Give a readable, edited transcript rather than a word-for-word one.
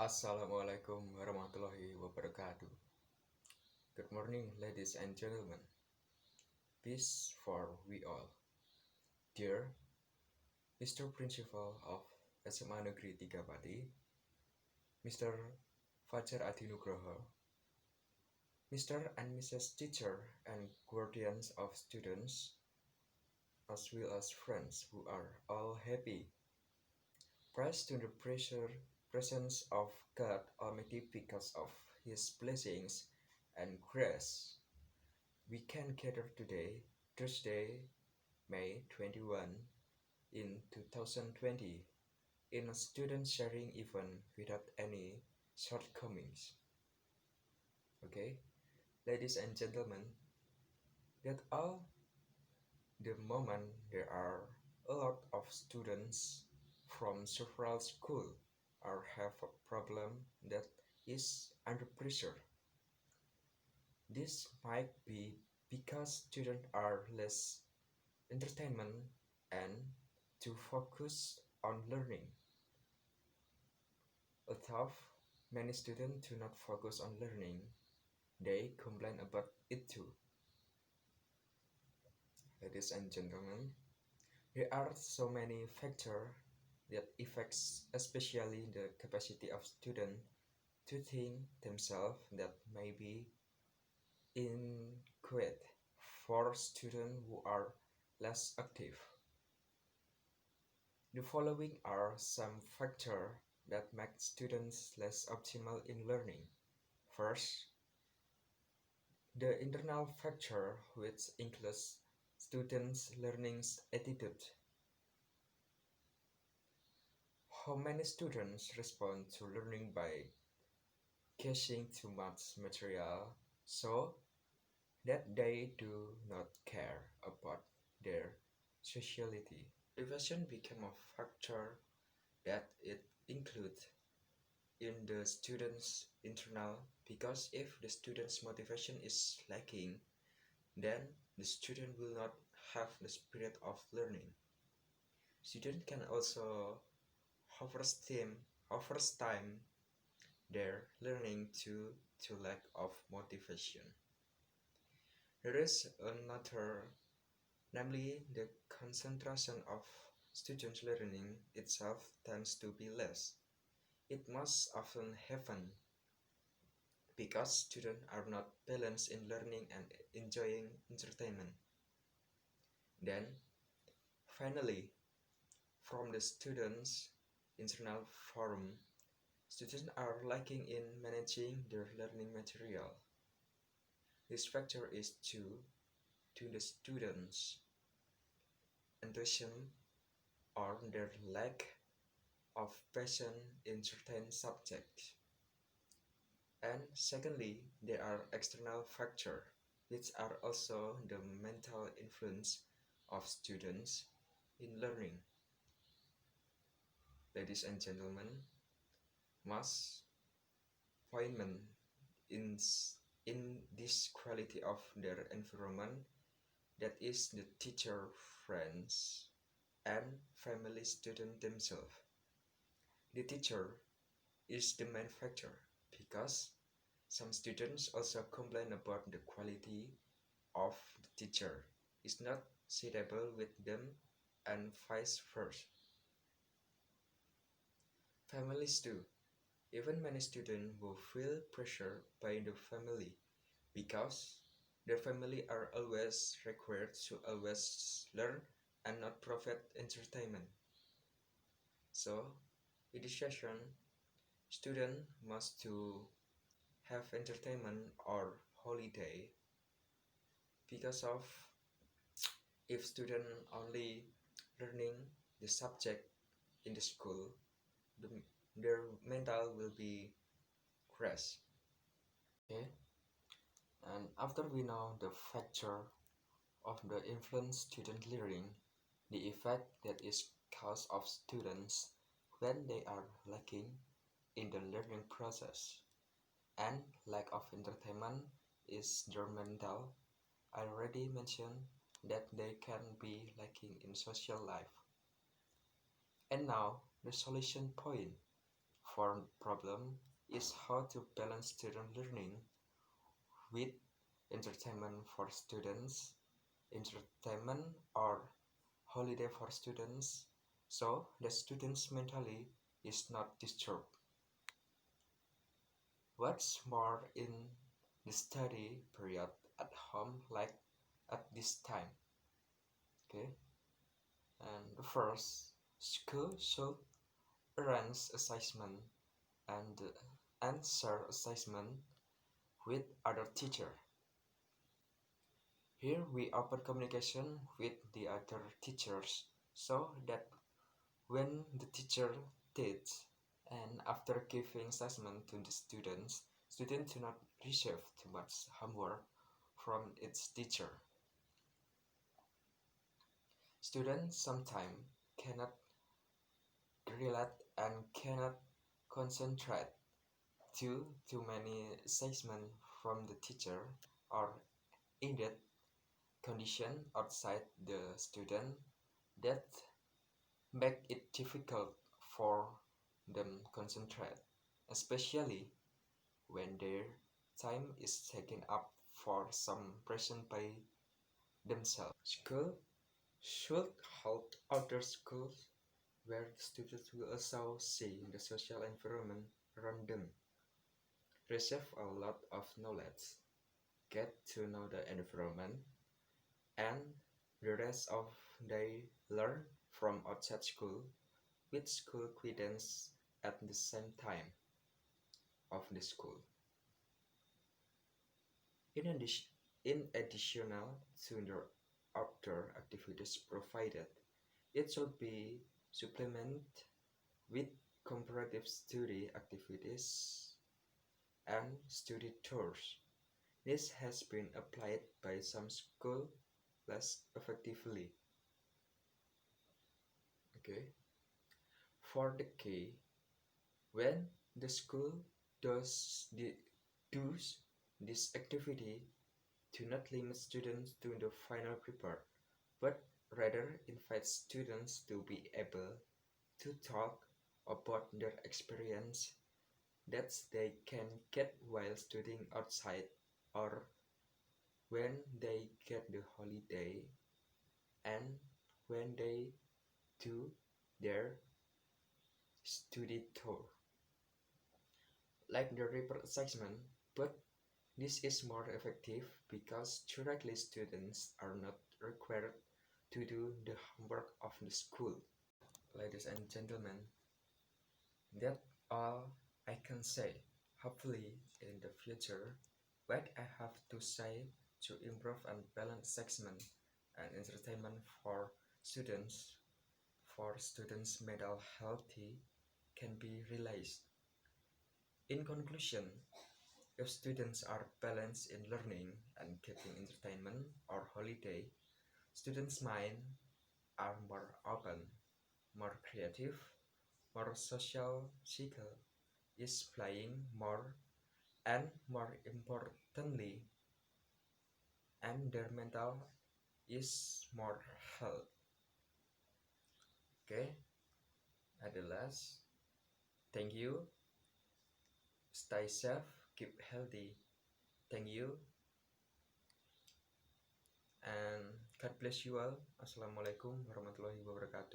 Assalamualaikum warahmatullahi wabarakatuh. Good morning, ladies and gentlemen. Peace for we all. Dear Mr. Principal of SMA Negeri 3 Pati, Mr. Fajar Adinugroho, Mr. and Mrs. Teacher and guardians of students, as well as friends who are all happy. Praise to the presence of God Almighty because of His blessings and grace. We can gather today, Thursday, May 21, in 2020, in a student sharing event without any shortcomings. Okay, ladies and gentlemen, that all the moment there are a lot of students from several schools or have a problem that is under pressure. This might be because students are less entertainment and to focus on learning. Although many students do not focus on learning, they complain about it too. Ladies and gentlemen, there are so many factors that affects especially the capacity of students to think themselves that may be inadequate for students who are less active. The following are some factors that make students less optimal in learning. First, the internal factor, which includes students' learning attitude. How many students respond to learning by catching too much material so that they do not care about their sociality? Motivation became a factor that it includes in the student's internal, because if the student's motivation is lacking, then the student will not have the spirit of learning. Student can also overestimate their learning to lack of motivation. There is another, namely the concentration of students' learning itself tends to be less. It must often happen because students are not balanced in learning and enjoying entertainment. Then, finally, from the students' internal forum, students are lacking in managing their learning material. This factor is due to the students' enthusiasm or their lack of passion in certain subjects. And secondly, there are external factors, which are also the mental influence of students in learning. Ladies and gentlemen, most appointment in, in this quality of their environment, that is the teacher, friends, and family student themselves. The teacher is the main factor because some students also complain about the quality of the teacher is not suitable with them and vice versa. Families too. Even many students will feel pressure by the family because their family are always required to always learn and not provide entertainment. So, in this session, student must to have entertainment or holiday because of if student only learning the subject in the school, the, their mental will be crash. Okay, and after we know the factor of the influence student learning, the effect that is caused of students when they are lacking in the learning process, and lack of entertainment is their mental. I already mentioned that they can be lacking in social life. And now the solution point. for problem is how to balance student learning with entertainment for students, entertainment or holiday for students, so the students mentally is not disturbed. What's more in the study period at home like at this time? Okay, and the first, school should arrange assessment and answer assessment with other teacher. Here we open communication with the other teachers so that when the teacher teaches and after giving assessment to the students do not receive too much homework from its teacher. Students sometimes cannot relate and cannot concentrate due to many assessment from the teacher or in that condition outside the student that make it difficult for them concentrate, especially when their time is taken up for some present by themselves. School should hold other schools where students will also see the social environment around them, receive a lot of knowledge, get to know the environment, and the rest of they learn from outside school with school credentials at the same time of the school. In addition, in additional to the outdoor activities provided, it should be supplemented with comparative study activities and study tours. This has been applied by some schools less effectively. Okay. For the key, when the school does does this activity, do not limit students to the final paper, but rather invite students to be able to talk about their experience that they can get while studying outside or when they get the holiday and when they do their study tour, like the report assessment, but this is more effective because directly students are not required to do the homework of the school. Ladies and gentlemen, that's all I can say. Hopefully, in the future, what I have to say to improve and balance assessment and entertainment for students' mental healthy can be realized. In conclusion, if students are balanced in learning and getting entertainment or holiday, students' minds are more open, more creative, more social cycle is playing more and more importantly, and their mental is more health. Okay, at the last, thank you, stay safe, keep healthy. Thank you, and God bless you all. Assalamualaikum warahmatullahi wabarakatuh.